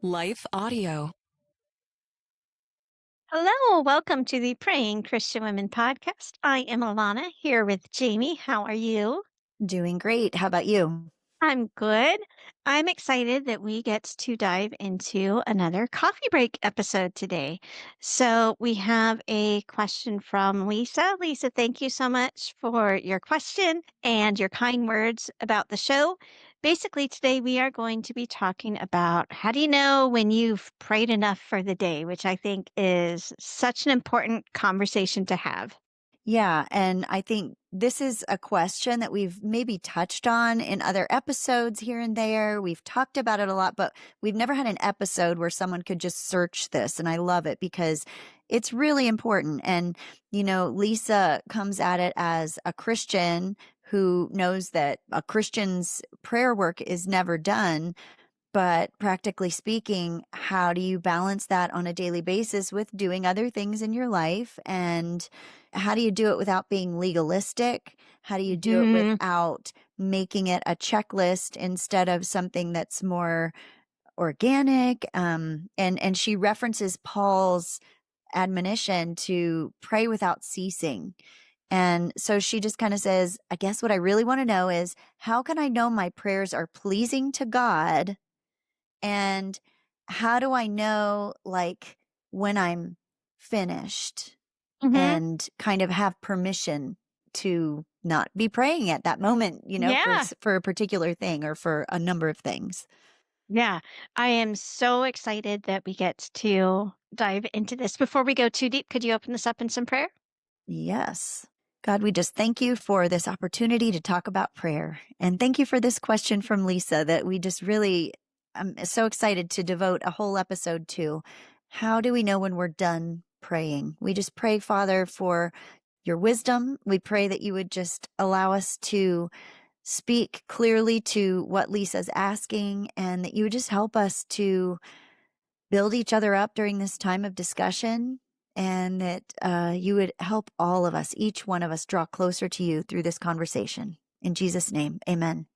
Life Audio. Hello, welcome to the Praying Christian Women podcast. I am Alana here with Jamie. How are you? Doing great. How about you? I'm good. I'm excited that we get to dive into another coffee break episode today. So, we have a question from Lisa. Lisa, thank you so much for your question and your kind words about the show. Basically, today we are going to be talking about how do you know when you've prayed enough for the day, which I think is such an important conversation to have. Yeah, and I think this is a question that we've maybe touched on in other episodes here and there. We've talked about it a lot, but we've never had an episode where someone could just search this. And I love it because it's really important. And, Lisa comes at it as a Christian who knows that a Christian's prayer work is never done. But practically speaking, how do you balance that on a daily basis with doing other things in your life? And how do you do it without being legalistic? How do you do it Hmm. without making it a checklist instead of something that's more organic? And she references Paul's admonition to pray without ceasing. And so she just kind of says, I guess what I really want to know is, how can I know my prayers are pleasing to God? And how do I know, like, when I'm finished Hmm. and kind of have permission to not be praying at that moment, Yeah. for a particular thing or for a number of things? Yeah, I am so excited that we get to dive into this. Before we go too deep, could you open this up in some prayer? Yes. God, we just thank you for this opportunity to talk about prayer. And thank you for this question from Lisa that we just really, I'm so excited to devote a whole episode to. How do we know when we're done praying? We just pray, Father, for your wisdom. We pray that you would just allow us to speak clearly to what Lisa's asking, and that you would just help us to build each other up during this time of discussion, and that you would help all of us, each one of us, draw closer to you through this conversation. In Jesus' name, amen.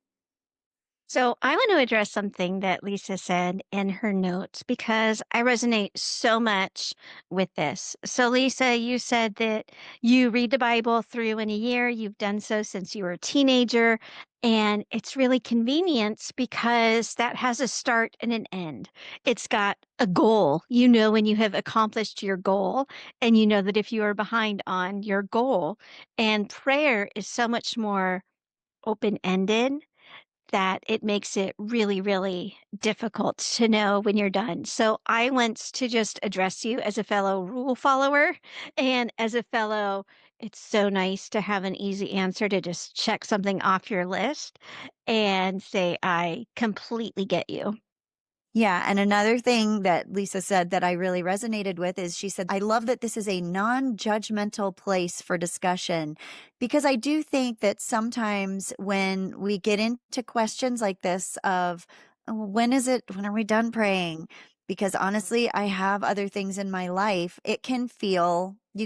So, I want to address something that Lisa said in her notes because I resonate so much with this. So, Lisa, you said that you read the Bible through in a year. You've done so since you were a teenager. And it's really convenient because that has a start and an end. It's got a goal. You know when you have accomplished your goal, and you know that if you are behind on your goal, and prayer is so much more open ended that it makes it really, really difficult to know when you're done. So I want to just address you as a fellow rule follower and as a fellow, it's so nice to have an easy answer to just check something off your list and say, I completely get you. Yeah. And another thing that Lisa said that I really resonated with is she said, I love that this is a non-judgmental place for discussion, because I do think that sometimes when we get into questions like this of, "Oh, when are we done praying?" Because honestly, I have other things in my life. You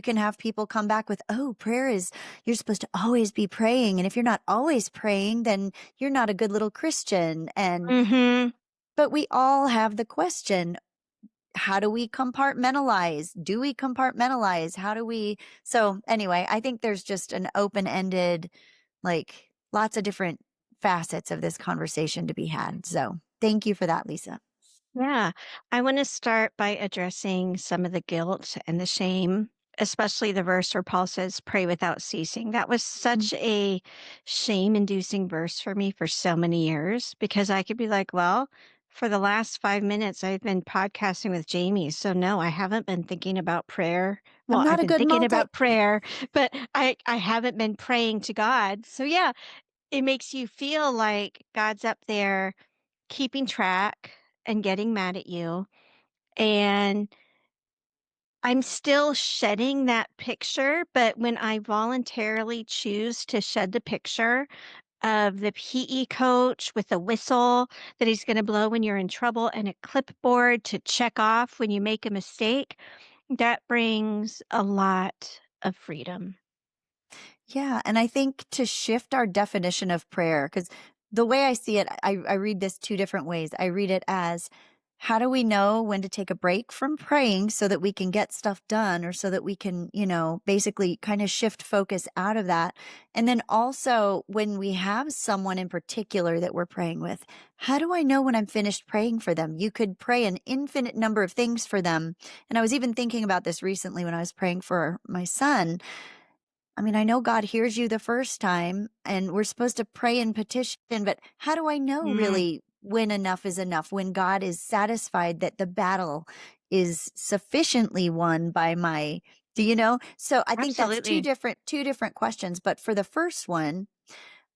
can have people come back with, oh, you're supposed to always be praying. And if you're not always praying, then you're not a good little Christian. Mhm. But we all have the question, how do we compartmentalize? Do we compartmentalize? So anyway, I think there's just an open-ended, like, lots of different facets of this conversation to be had. So thank you for that, Lisa. Yeah, I want to start by addressing some of the guilt and the shame, especially the verse where Paul says, pray without ceasing. That was Mm. such a shame inducing verse for me for so many years because I could be like, well, for the last 5 minutes, I've been podcasting with Jamie. So, no, I haven't been thinking about prayer. I'm Well, not I've a been good thinking multi. about prayer, but I haven't been praying to God. So, yeah, it makes you feel like God's up there keeping track and getting mad at you. And I'm still shedding that picture, but when I voluntarily choose to shed the picture of the PE coach with a whistle that he's going to blow when you're in trouble and a clipboard to check off when you make a mistake, that brings a lot of freedom. Yeah. And I think to shift our definition of prayer, because the way I see it, I read this two different ways. I read it as, how do we know when to take a break from praying so that we can get stuff done or so that we can, basically kind of shift focus out of that? And then also, when we have someone in particular that we're praying with, how do I know when I'm finished praying for them? You could pray an infinite number of things for them. And I was even thinking about this recently when I was praying for my son. I mean, I know God hears you the first time and we're supposed to pray and petition, but how do I know Mm, really when enough is enough, when God is satisfied that the battle is sufficiently won by my, do you know? So I think that's absolutely. two different questions. But for the first one,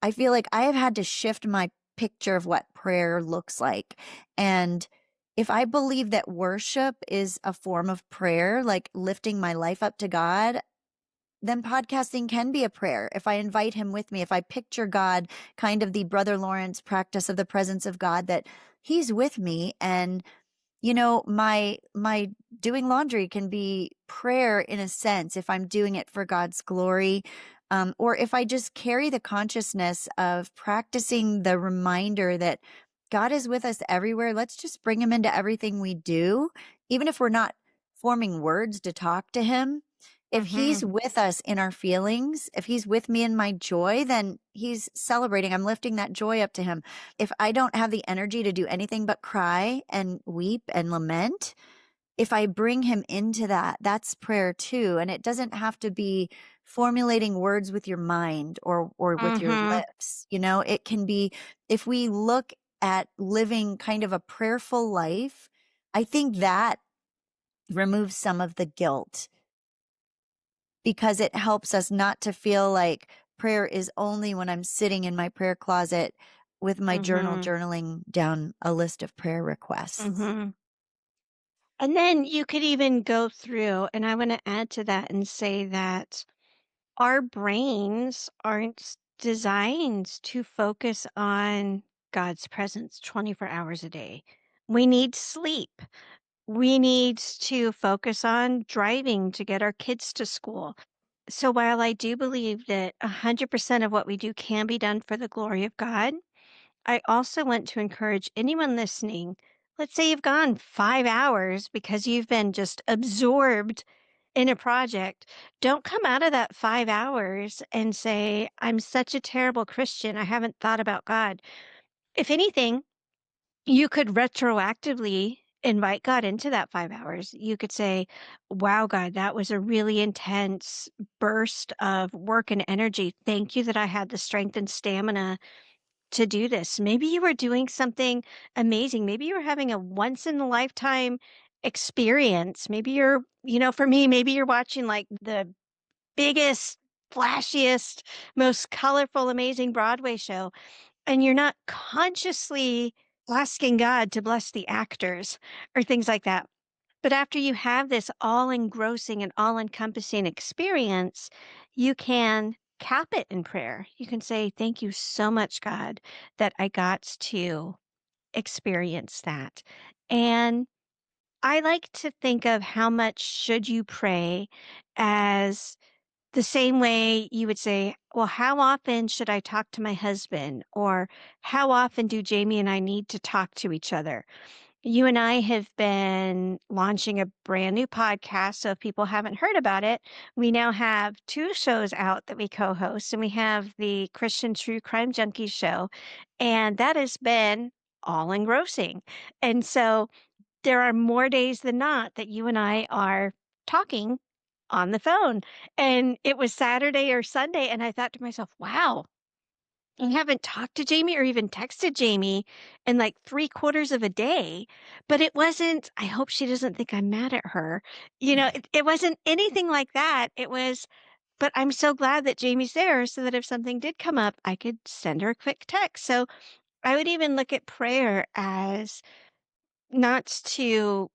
I feel like I have had to shift my picture of what prayer looks like. And if I believe that worship is a form of prayer, like lifting my life up to God, then podcasting can be a prayer. If I invite him with me, if I picture God, kind of the Brother Lawrence practice of the presence of God, that he's with me. And my doing laundry can be prayer in a sense if I'm doing it for God's glory. Or if I just carry the consciousness of practicing the reminder that God is with us everywhere. Let's just bring him into everything we do, even if we're not forming words to talk to him. If Hmm. he's with us in our feelings, if he's with me in my joy, then he's celebrating. I'm lifting that joy up to him. If I don't have the energy to do anything but cry and weep and lament, if I bring him into that, that's prayer too. And it doesn't have to be formulating words with your mind or with your Hmm. lips. It can be, if we look at living kind of a prayerful life, I think that removes some of the guilt because it helps us not to feel like prayer is only when I'm sitting in my prayer closet with my journal Hmm. journaling down a list of prayer requests. Hmm. And then you could even go through, and I want to add to that and say that our brains aren't designed to focus on God's presence 24 hours a day. We need sleep. We need to focus on driving to get our kids to school. So while I do believe that 100% of what we do can be done for the glory of God, I also want to encourage anyone listening. Let's say you've gone 5 hours because you've been just absorbed in a project. Don't come out of that 5 hours and say, I'm such a terrible Christian. I haven't thought about God. If anything, you could retroactively invite God into that 5 hours. You could say, wow, God, that was a really intense burst of work and energy. Thank you that I had the strength and stamina to do this. Maybe you were doing something amazing. Maybe you were having a once in a lifetime experience. Maybe for me, maybe you're watching like the biggest, flashiest, most colorful, amazing Broadway show, and you're not consciously asking God to bless the actors or things like that. But after you have this all engrossing and all encompassing experience, you can cap it in prayer. You can say, thank you so much, God, that I got to experience that. And I like to think of how much should you pray as the same way you would say, well, how often should I talk to my husband? Or how often do Jamie and I need to talk to each other? You and I have been launching a brand new podcast. So if people haven't heard about it, we now have two shows out that we co host, and we have the Christian True Crime Junkie show. And that has been all engrossing. And so there are more days than not that you and I are talking on the phone. And it was Saturday or Sunday, and I thought to myself, wow, I haven't talked to Jamie or even texted Jamie in like 3/4 of a day, but it wasn't, I hope she doesn't think I'm mad at her. It wasn't anything like that. It was, but I'm so glad that Jamie's there so that if something did come up, I could send her a quick text. So I would even look at prayer as not to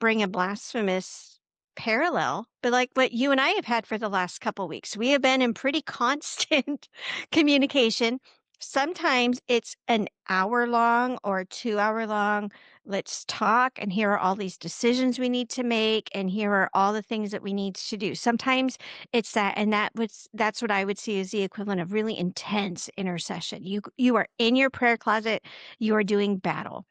bring a blasphemous parallel, but like what you and I have had for the last couple weeks. We have been in pretty constant communication. Sometimes it's an hour long or 2 hour long. Let's talk, and here are all these decisions we need to make, and here are all the things that we need to do. Sometimes it's that, and that's what I would see as the equivalent of really intense intercession. You are in your prayer closet, you are doing battle.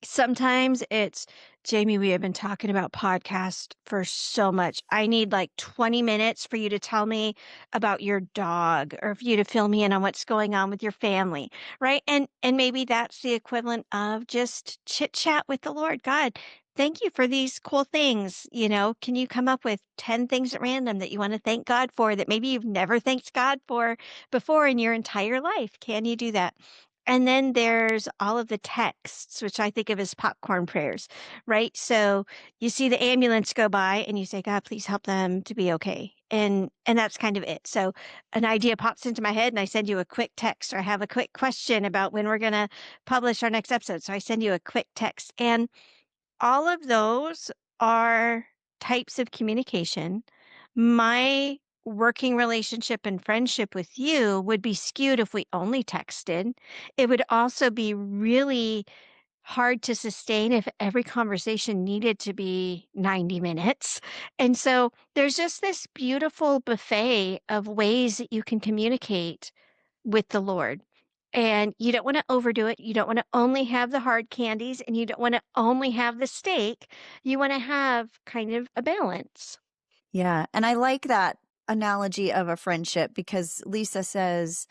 Sometimes it's, "Jamie, we have been talking about podcast for so much. I need like 20 minutes for you to tell me about your dog or for you to fill me in on what's going on with your family," right? And maybe that's the equivalent of just chit chat with the Lord. "God, thank you for these cool things, can you come up with 10 things at random that you want to thank God for that maybe you've never thanked God for before in your entire life? Can you do that?" And then there's all of the texts, which I think of as popcorn prayers, right? So you see the ambulance go by and you say, "God, please help them to be okay." And that's kind of it. So an idea pops into my head and I send you a quick text, or I have a quick question about when we're going to publish our next episode. So I send you a quick text. And all of those are types of communication. My working relationship and friendship with you would be skewed if we only texted. It would also be really hard to sustain if every conversation needed to be 90 minutes. And so there's just this beautiful buffet of ways that you can communicate with the Lord. And you don't want to overdo it. You don't want to only have the hard candies and you don't want to only have the steak. You want to have kind of a balance. Yeah. And I like that analogy of a friendship because Lisa says,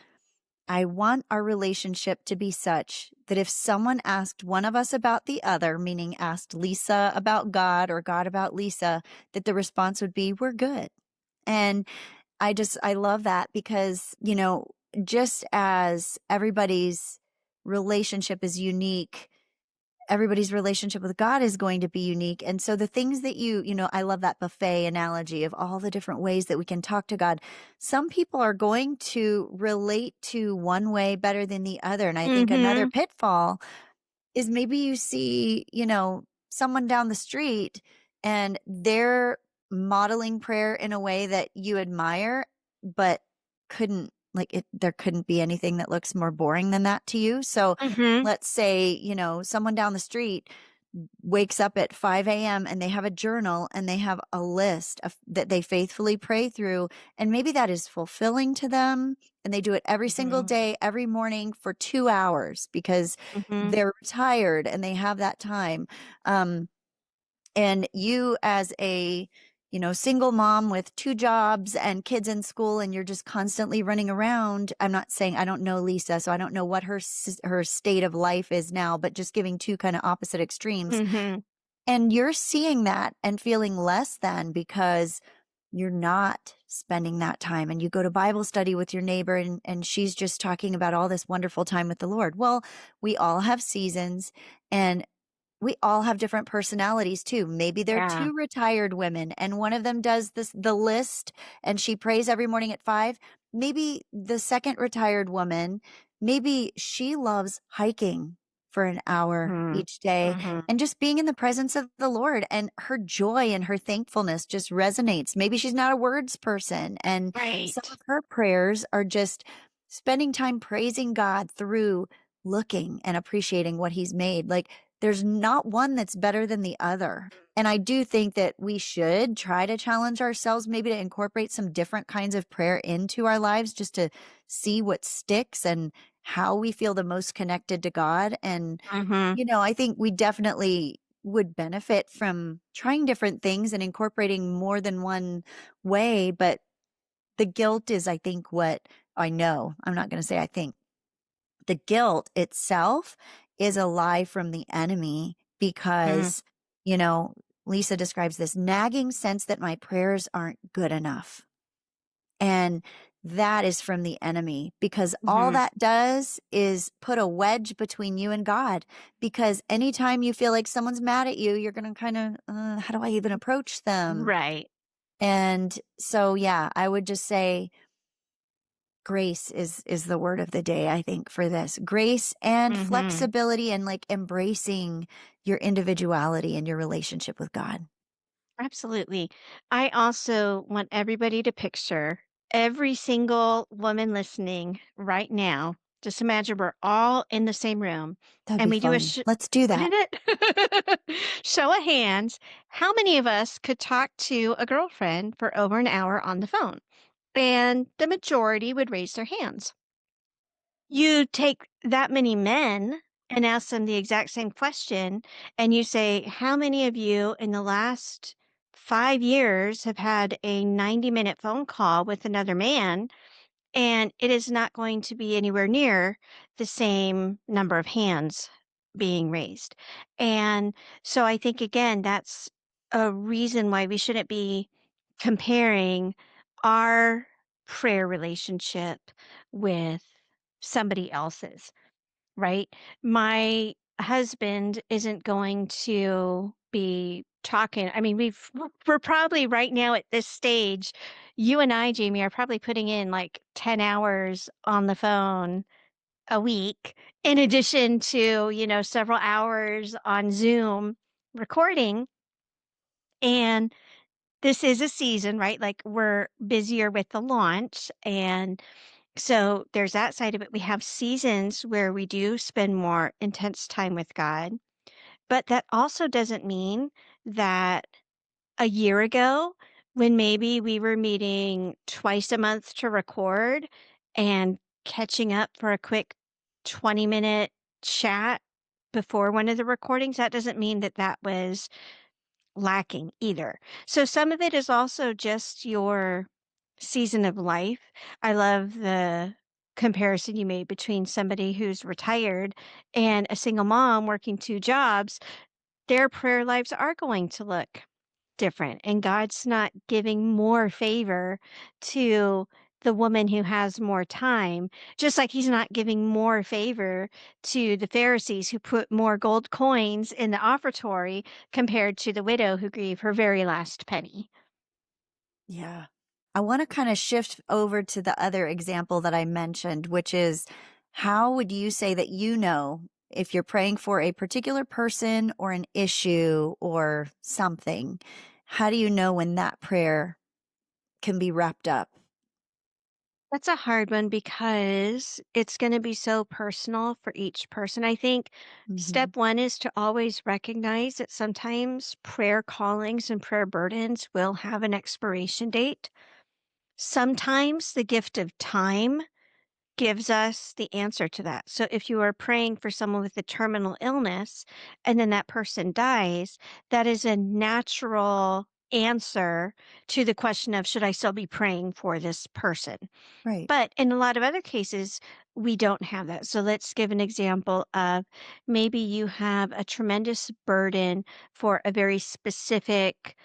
I want our relationship to be such that if someone asked one of us about the other, meaning asked Lisa about God or God about Lisa, that the response would be, we're good. And I love that because, just as everybody's relationship is unique, everybody's relationship with God is going to be unique. And so the things that I love that buffet analogy of all the different ways that we can talk to God. Some people are going to relate to one way better than the other. And I think another Mhm. pitfall is maybe you see, someone down the street and they're modeling prayer in a way that you admire, but couldn't like it there couldn't be anything that looks more boring than that to you. So Mhm. let's say, someone down the street wakes up at 5 a.m. and they have a journal and they have a list that they faithfully pray through. And maybe that is fulfilling to them. And they do it every single Mhm. day, every morning for 2 hours because Mhm. they're retired and they have that time. Um, and you as a, single mom with two jobs and kids in school, and you're just constantly running around. I'm not saying I don't know Lisa, so I don't know what her state of life is now, but just giving two kind of opposite extremes. Mhm. And you're seeing that and feeling less than because you're not spending that time. And you go to Bible study with your neighbor and she's just talking about all this wonderful time with the Lord. Well, we all have seasons and we all have different personalities too. Maybe they're Yeah. two retired women and one of them does the list and she prays every morning at 5. Maybe the second retired woman, maybe she loves hiking for an hour Mhm. each day Mhm. and just being in the presence of the Lord, and her joy and her thankfulness just resonates. Maybe she's not a words person and some Right. of her prayers are just spending time praising God through looking and appreciating what he's made. Like there's not one that's better than the other. And I do think that we should try to challenge ourselves, maybe to incorporate some different kinds of prayer into our lives just to see what sticks and how we feel the most connected to God. And, Mhm. I think we definitely would benefit from trying different things and incorporating more than one way. But the guilt is, I think, what I know. I'm not going to say I think the guilt itself is a lie from the enemy Mhm. because, Lisa describes this nagging sense that my prayers aren't good enough. And that is from the enemy because all Mhm. that does is put a wedge between you and God. Because anytime you feel like someone's mad at you, you're going to kind of, how do I even approach them? Right. And so, yeah, I would just say, grace is the word of the day, I think, for this. Grace and Mhm. flexibility and like embracing your individuality and your relationship with God. Absolutely. I also want everybody to picture every single woman listening right now. Just imagine we're all in the same room That'd and be we do a fun. Let's do that. wouldn't it? Show of hands. How many of us could talk to a girlfriend for over an hour on the phone? And the majority would raise their hands. You take that many men and ask them the exact same question, and you say, "How many of you in the last 5 years have had a 90-minute phone call with another man?" And it is not going to be anywhere near the same number of hands being raised. And so I think, again, that's a reason why we shouldn't be comparing our prayer relationship with somebody else's. Right? My husband isn't going to be talking. I mean, we're probably right now at this stage, you and I, Jamie, are probably putting in like 10 hours on the phone a week, in addition to, several hours on Zoom recording. And this is a season, right? Like we're busier with the launch, and so there's that side of it. We have seasons where we do spend more intense time with God, but that also doesn't mean that a year ago, when maybe we were meeting twice a month to record and catching up for a quick 20-minute chat before one of the recordings, that doesn't mean that that was lacking either. So some of it is also just your season of life. I love the comparison you made between somebody who's retired and a single mom working two jobs. Their prayer lives are going to look different, and God's not giving more favor to the woman who has more time, just like he's not giving more favor to the Pharisees who put more gold coins in the offertory compared to the widow who gave her very last penny. Yeah. I want to kind of shift over to the other example that I mentioned, which is how would you say that if you're praying for a particular person or an issue or something, how do you know when that prayer can be wrapped up? That's a hard one because it's going to be so personal for each person. I think Hmm. step one is to always recognize that sometimes prayer callings and prayer burdens will have an expiration date. Sometimes the gift of time gives us the answer to that. So if you are praying for someone with a terminal illness and then that person dies, that is a natural answer to the question of, should I still be praying for this person? Right. But in a lot of other cases, we don't have that. So let's give an example of, maybe you have a tremendous burden for a very specific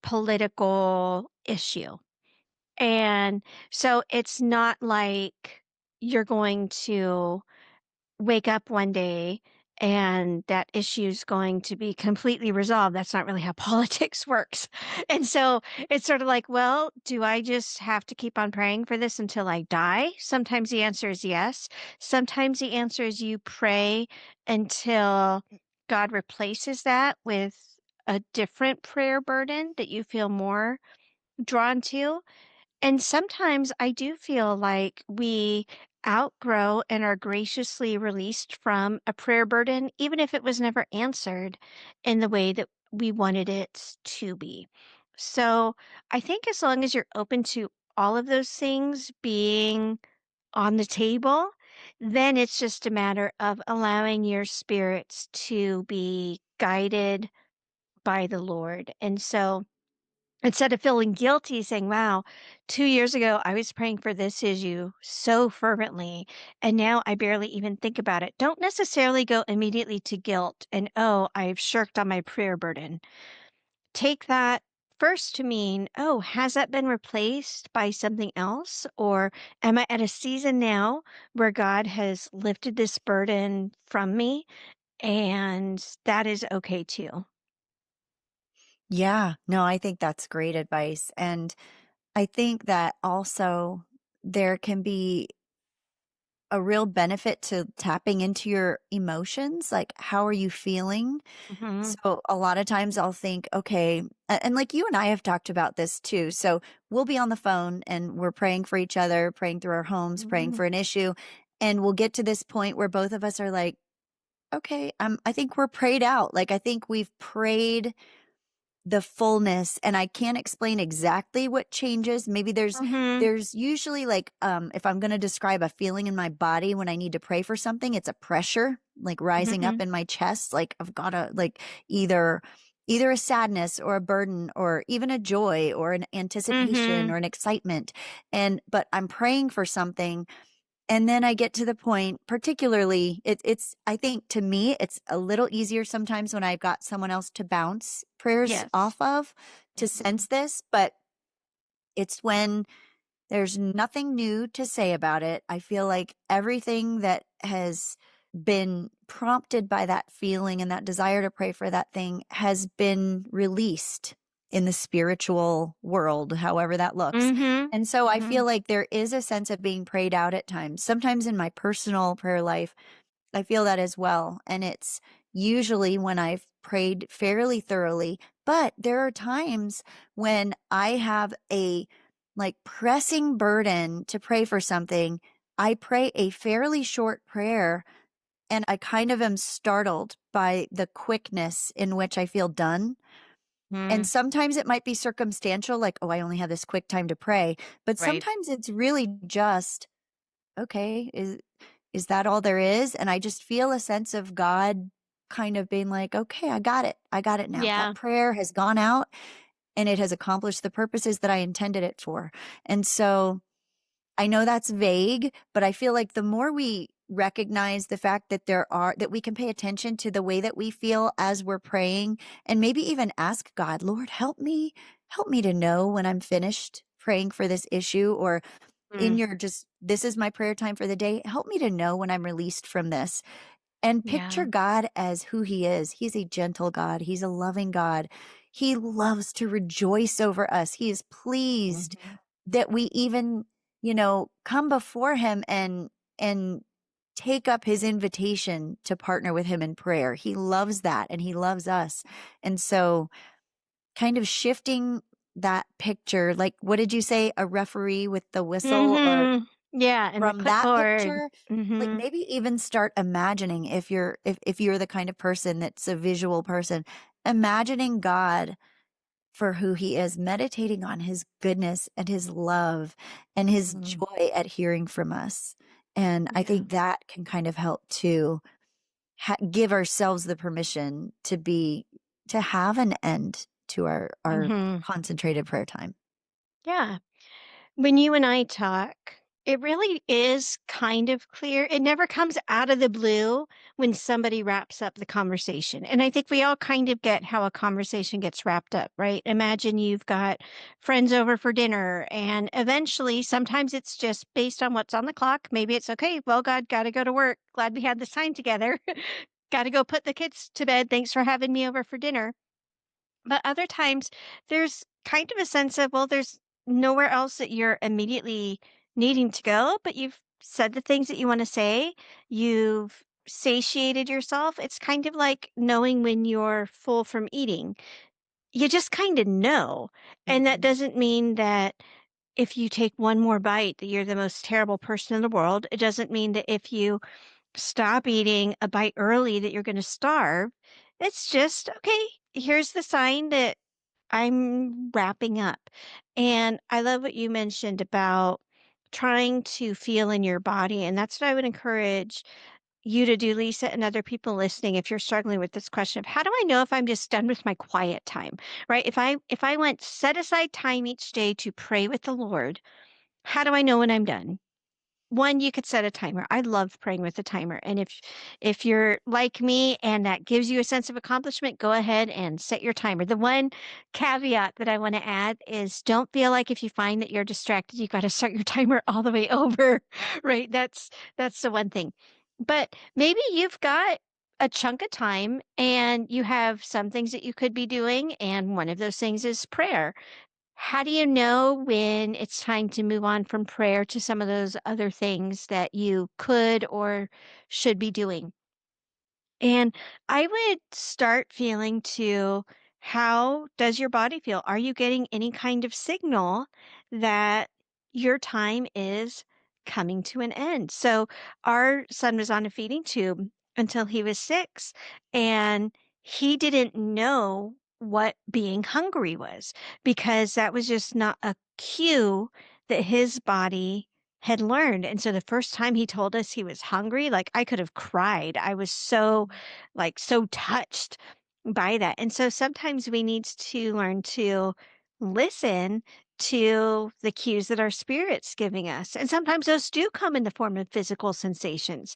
political issue. And so it's not like you're going to wake up one day and that issue is going to be completely resolved. That's not really how politics works. And so it's sort of like, well, do I just have to keep on praying for this until I die? Sometimes the answer is yes. Sometimes the answer is you pray until God replaces that with a different prayer burden that you feel more drawn to. And sometimes I do feel like we outgrow and are graciously released from a prayer burden, even if it was never answered in the way that we wanted it to be. So I think as long as you're open to all of those things being on the table, then it's just a matter of allowing your spirits to be guided by the Lord. And so instead of feeling guilty, saying, wow, 2 years ago, I was praying for this issue so fervently, and now I barely even think about it. Don't necessarily go immediately to guilt and, oh, I've shirked on my prayer burden. Take that first to mean, oh, has that been replaced by something else? Or am I at a season now where God has lifted this burden from me? And that is okay too. Yeah. No, I think that's great advice. And I think that also there can be a real benefit to tapping into your emotions. Like, how are you feeling? Hmm. So a lot of times I'll think, okay, and like you and I have talked about this too. So we'll be on the phone and we're praying for each other, praying through our homes, praying Hmm. for an issue. And we'll get to this point where both of us are like, okay, I think we're prayed out. Like, I think we've prayed the fullness, and I can't explain exactly what changes. Maybe Mhm. there's usually like, if I'm gonna describe a feeling in my body when I need to pray for something, it's a pressure, like, rising up Mhm. in my chest, like, I've gotta, like, either a sadness or a burden or even a joy or an anticipation Mhm. or an excitement, but I'm praying for something, and then I get to the point, particularly, it's I think to me, it's a little easier sometimes when I've got someone else to bounce prayers Yes. off of, to Mhm. sense this, but it's when there's nothing new to say about it. I feel like everything that has been prompted by that feeling and that desire to pray for that thing has been released in the spiritual world, however that looks. Mhm. And so I feel Mhm. like there is a sense of being prayed out at times. Sometimes in my personal prayer life, I feel that as well. And it's usually when I've prayed fairly thoroughly, but there are times when I have a like pressing burden to pray for something. I pray a fairly short prayer and I kind of am startled by the quickness in which I feel done. And Mm. sometimes it might be circumstantial, like, oh, I only have this quick time to pray. But Right. sometimes it's really just, okay, is that all there is? And I just feel a sense of God kind of being like, okay, I got it. I got it now. That Yeah. prayer has gone out and it has accomplished the purposes that I intended it for. And so I know that's vague, but I feel like the more we recognize the fact that that we can pay attention to the way that we feel as we're praying and maybe even ask God, Lord, help me to know when I'm finished praying for this issue, or in Mm. your just, this is my prayer time for the day. Help me to know when I'm released from this, and picture Yeah. God as who he is. He's a gentle God. He's a loving God. He loves to rejoice over us. He is pleased Mhm. that we even, come before him and take up his invitation to partner with him in prayer. He loves that and he loves us. And so kind of shifting that picture, like what did you say, a referee with the whistle, or Mhm. Yeah, and the from that clipboard. picture, like Mhm. maybe even start imagining, if you're the kind of person that's a visual person, imagining God for who he is, meditating on his goodness and his love and his Mhm. joy at hearing from us. And I Yeah. think that can kind of help to give ourselves the permission to have an end to our Mhm. concentrated prayer time. Yeah. When you and I talk, it really is kind of clear. It never comes out of the blue when somebody wraps up the conversation. And I think we all kind of get how a conversation gets wrapped up, right? Imagine you've got friends over for dinner, and eventually, sometimes it's just based on what's on the clock. Maybe it's okay. Well, God, got to go to work. Glad we had this time together. Got to go put the kids to bed. Thanks for having me over for dinner. But other times, there's kind of a sense of, well, there's nowhere else that you're immediately needing to go, but you've said the things that you want to say. You've satiated yourself. It's kind of like knowing when you're full from eating. You just kind of know. And that Mhm. doesn't mean that if you take one more bite that you're the most terrible person in the world. It doesn't mean that if you stop eating a bite early that you're going to starve. It's just, okay, here's the sign that I'm wrapping up. And I love what you mentioned about trying to feel in your body. And that's what I would encourage you to do, Lisa, and other people listening, if you're struggling with this question of how do I know if I'm just done with my quiet time, right? If I went set aside time each day to pray with the Lord, how do I know when I'm done? One, you could set a timer. I love praying with a timer. And if you're like me and that gives you a sense of accomplishment, go ahead and set your timer. The one caveat that I want to add is don't feel like if you find that you're distracted, you got to start your timer all the way over, right? That's the one thing. But maybe you've got a chunk of time and you have some things that you could be doing, and one of those things is prayer. How do you know when it's time to move on from prayer to some of those other things that you could or should be doing? And I would start feeling to how does your body feel? Are you getting any kind of signal that your time is coming to an end? So our son was on a feeding tube until he was 6, and he didn't know what being hungry was, because that was just not a cue that his body had learned. And so the first time he told us he was hungry, like I could have cried. I was so like so touched by that. And so sometimes we need to learn to listen to the cues that our spirit's giving us. And sometimes those do come in the form of physical sensations.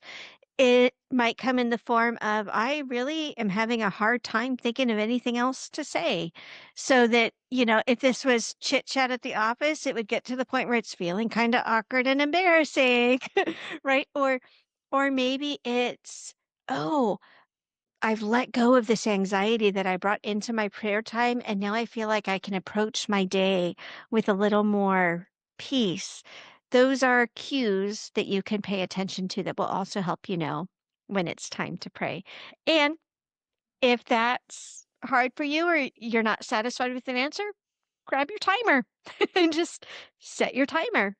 It might come in the form of, "I really am having a hard time thinking of anything else to say." So that, if this was chit chat at the office, it would get to the point where it's feeling kinda awkward and embarrassing, right? Or maybe it's, "Oh, I've let go of this anxiety that I brought into my prayer time, and now I feel like I can approach my day with a little more peace." Those are cues that you can pay attention to that will also help you know when it's time to pray. And if that's hard for you or you're not satisfied with an answer, grab your timer and just set your timer.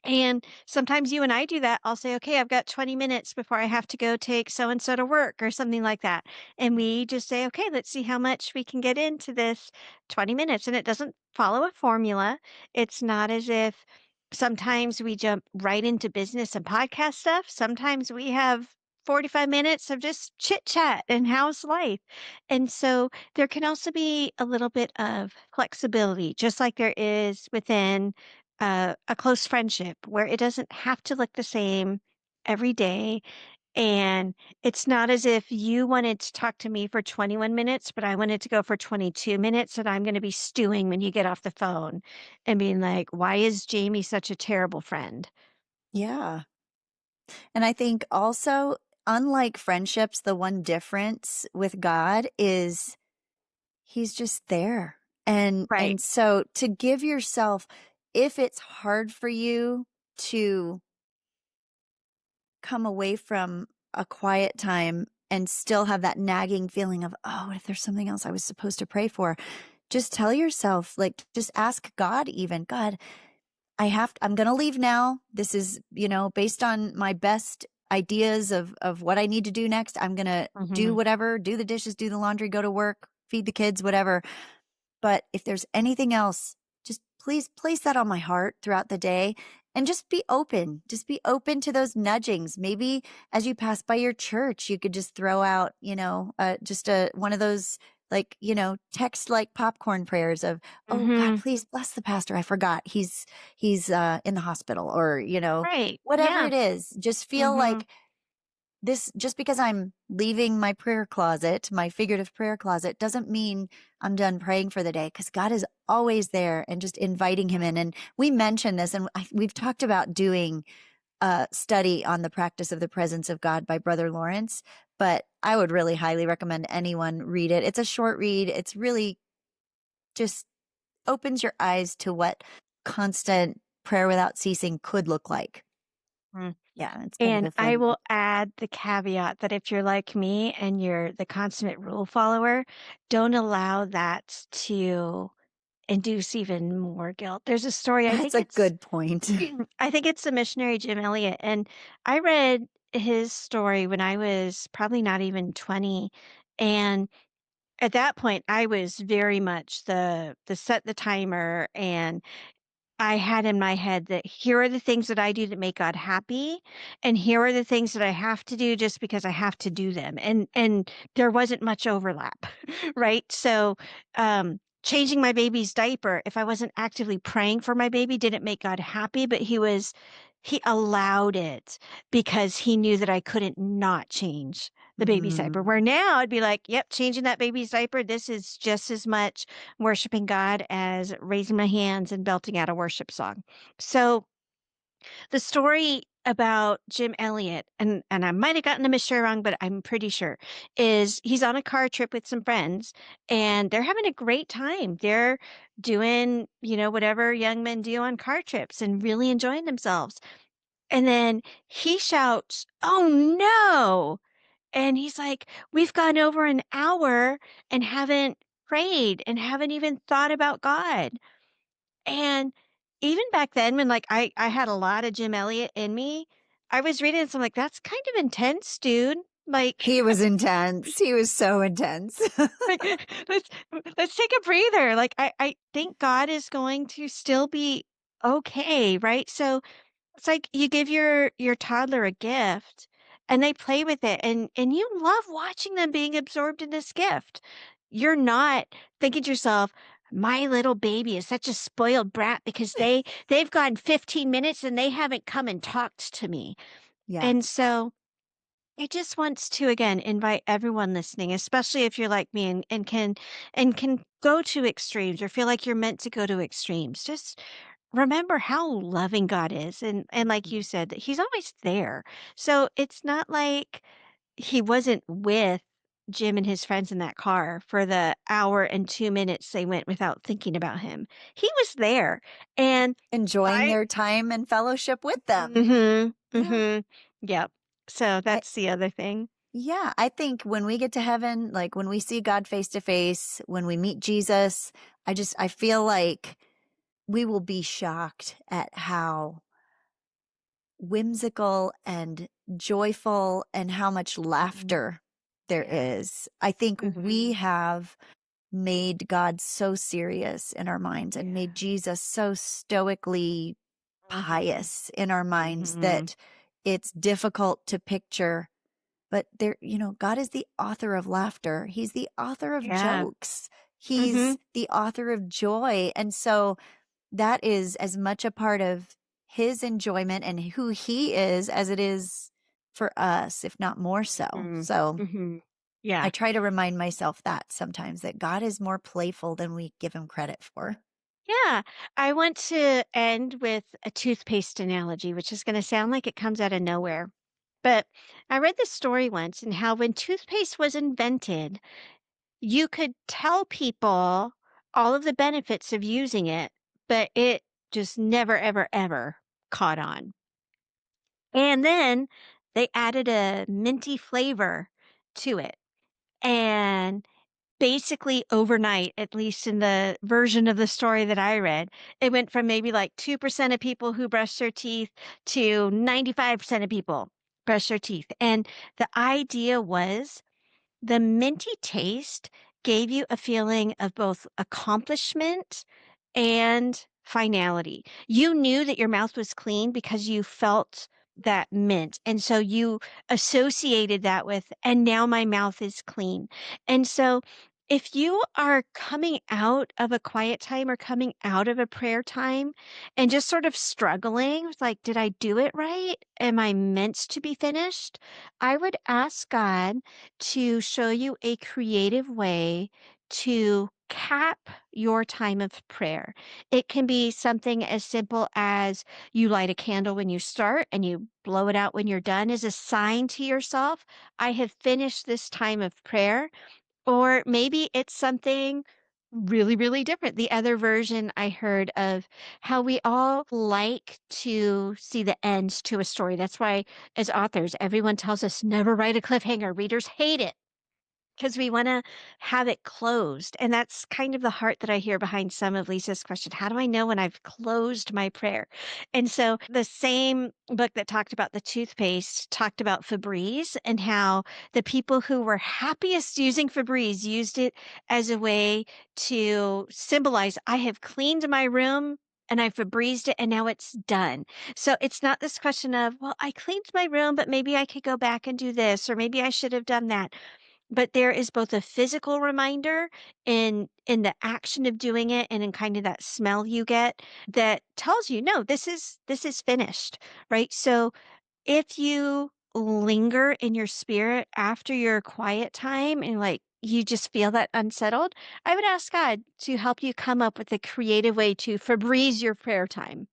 And sometimes you and I do that. I'll say, okay, I've got 20 minutes before I have to go take so and so to work or something like that. And we just say, okay, let's see how much we can get into this 20 minutes. And it doesn't follow a formula. It's not as if sometimes we jump right into business and podcast stuff. Sometimes we have 45 minutes of just chit chat and how's life. And so there can also be a little bit of flexibility, just like there is within a close friendship where it doesn't have to look the same every day. And it's not as if you wanted to talk to me for 21 minutes, but I wanted to go for 22 minutes. And I'm going to be stewing when you get off the phone and being like, why is Jamie such a terrible friend? Yeah. And I think also, unlike friendships, the one difference with God is he's just there. Right. And so to give yourself, if it's hard for you to come away from a quiet time and still have that nagging feeling of, oh, what if there's something else I was supposed to pray for? Just tell yourself, like, just ask God, even, God, I'm going to leave now. This is, based on my best ideas of what I need to do next. I'm going to do Hmm. whatever, do the dishes, do the laundry, go to work, feed the kids, whatever. But if there's anything else, just please place that on my heart throughout the day and just be open. Just be open to those nudgings. Maybe as you pass by your church, you could just throw out, just one of those like, text like popcorn prayers of, oh God, Hmm. please bless the pastor. I forgot he's in the hospital, or, Right. whatever Yeah. it is. Just feel Hmm. like this, just because I'm leaving my prayer closet, my figurative prayer closet, doesn't mean I'm done praying for the day, because God is always there and just inviting him in. And we mentioned this, and we've talked about doing a study on the practice of the presence of God by Brother Lawrence, but I would really highly recommend anyone read it. It's a short read. It's really just opens your eyes to what constant prayer without ceasing could look like. Yeah, it's been a And I fun will book. add the caveat that if you're like me and you're the consummate rule follower, don't allow that to induce even more guilt. There's a story, I That's think a it's good point. I think it's the missionary Jim Elliot, and I read his story when I was probably not even 20, and at that point, I was very much the set the timer, and I had in my head that here are the things that I do that make God happy, and here are the things that I have to do just because I have to do them. And there wasn't much overlap, right? So, changing my baby's diaper, if I wasn't actively praying for my baby, didn't make God happy, but he allowed it because he knew that I couldn't not change the baby's diaper. Mhm. Where now I'd be like, yep, changing that baby's diaper, this is just as much worshiping God as raising my hands and belting out a worship song. So the story about Jim Elliot, and I might have gotten the mystery wrong, but I'm pretty sure, is he's on a car trip with some friends and they're having a great time. They're doing, whatever young men do on car trips and really enjoying themselves. And then he shouts, "Oh no." And he's like, "We've gone over an hour and haven't prayed and haven't even thought about God." And even back then when, like, I had a lot of Jim Elliot in me, I was reading this, I'm like, "That's kind of intense, dude." Like, He was intense. He was so intense. like, let's let's take a breather. Like, I think God is going to still be okay, right? So it's like you give your toddler a gift and they play with it and you love watching them being absorbed in this gift. You're not thinking to yourself, my little baby is such a spoiled brat because they've gone 15 minutes and they haven't come and talked to me. Yeah. And so I just wants to again invite everyone listening, especially if you're like me and can go to extremes or feel like you're meant to go to extremes. Just remember how loving God is and like you said, that he's always there. So it's not like he wasn't with Jim and his friends in that car for the hour and 2 minutes they went without thinking about him. He was there. And Enjoying I their time and fellowship with them. Mhm. Yeah. Mhm. Yep. So I that's the other thing. Yeah, I think when we get to heaven, like when we see God face to face, when we meet Jesus, I feel like we will be shocked at how whimsical and joyful and how much Mhm. laughter there Yeah. is. I think we Mhm. have made God so serious in our minds and Yeah. made Jesus so stoically Mhm. pious in our minds Mhm. that it's difficult to picture. But there, God is the author of laughter. He's the author of Yeah. jokes. He's Mhm. the author of joy. And so that is as much a part of his enjoyment and who he is as it is for us, if not more so. Mhm. So Mhm. I Yeah. try to remind myself that sometimes that God is more playful than we give him credit for. Yeah. I want to end with a toothpaste analogy, which is going to sound like it comes out of nowhere. But I read this story once and how when toothpaste was invented, you could tell people all of the benefits of using it, but it just never, ever, ever caught on. And then they added a minty flavor to it. And basically overnight, at least in the version of the story that I read, it went from maybe like 2% of people who brush their teeth to 95% of people brush their teeth. And the idea was the minty taste gave you a feeling of both accomplishment and finality. You knew that your mouth was clean because you felt that mint. And so you associated that with, and now my mouth is clean. And so if you are coming out of a quiet time or coming out of a prayer time and just sort of struggling with like, did I do it right? Am I meant to be finished? I would ask God to show you a creative way to cap your time of prayer. It can be something as simple as you light a candle when you start and you blow it out when you're done as a sign to yourself, I have finished this time of prayer. Or maybe it's something really, really different. The other version I heard of how we all like to see the end to a story. That's why, as authors, everyone tells us never write a cliffhanger. Readers hate it because we want to have it closed. And that's kind of the heart that I hear behind some of Lisa's question. How do I know when I've closed my prayer? And so the same book that talked about the toothpaste talked about Febreze and how the people who were happiest using Febreze used it as a way to symbolize I have cleaned my room and I Febrezed it and now it's done. So it's not this question of, well, I cleaned my room, but maybe I could go back and do this, or maybe I should have done that, but there is both a physical reminder in the action of doing it and in kind of that smell you get that tells you, no, this is finished, right? So if you linger in your spirit after your quiet time and like you just feel that unsettled, I would ask God to help you come up with a creative way to Febreze your prayer time.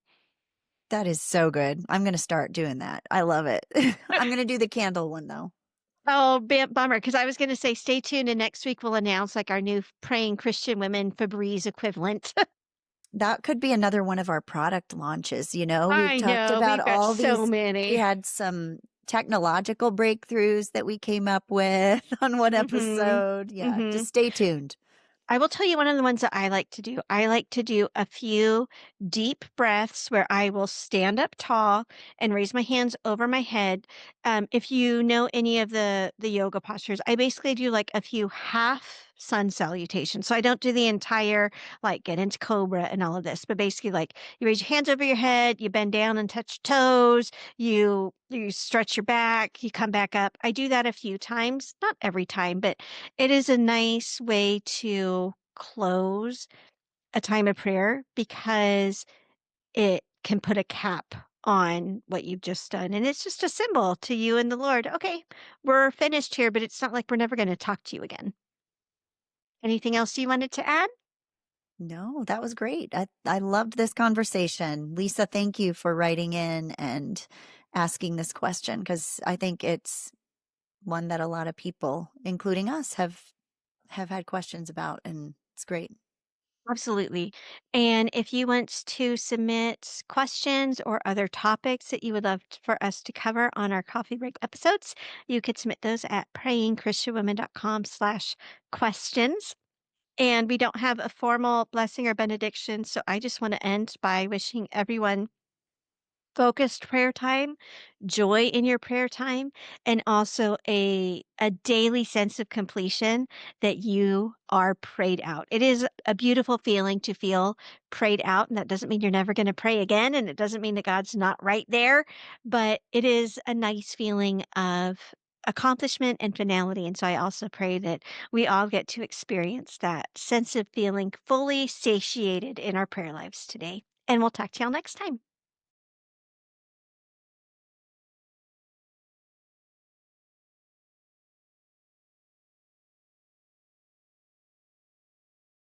That is so good. I'm going to start doing that. I love it. I'm going to do the candle one though. Oh, bummer, because I was going to say stay tuned and next week we'll announce like our new praying Christian women Febreze equivalent. That could be another one of our product launches. We've I talked know, about we've got all so these. We many. had some technological breakthroughs that we came up with on one Mhm. episode. Yeah, just Mhm. stay tuned. I will tell you one of the ones that I like to do. I like to do a few deep breaths where I will stand up tall and raise my hands over my head. If you know any of the yoga postures, I basically do like a few half sun salutations. So I don't do the entire like get into cobra and all of this, but basically like you raise your hands over your head, you bend down and touch toes, you stretch your back, you come back up. I do that a few times, not every time, but it is a nice way to close a time of prayer because it can put a cap on what you've just done. And it's just a symbol to you and the Lord. Okay, we're finished here, but it's not like we're never going to talk to you again. Anything else you wanted to add? No, that was great. I loved this conversation. Lisa, thank you for writing in and asking this question because I think it's one that a lot of people, including us, have had questions about, and it's great. Absolutely. And if you want to submit questions or other topics that you would love for us to cover on our coffee break episodes, you could submit those at prayingchristianwomen.com/questions. And we don't have a formal blessing or benediction, so I just want to end by wishing everyone focused prayer time, joy in your prayer time, and also a daily sense of completion that you are prayed out. It is a beautiful feeling to feel prayed out, and that doesn't mean you're never going to pray again, and it doesn't mean that God's not right there, but it is a nice feeling of accomplishment and finality. And so I also pray that we all get to experience that sense of feeling fully satiated in our prayer lives today. And we'll talk to y'all next time.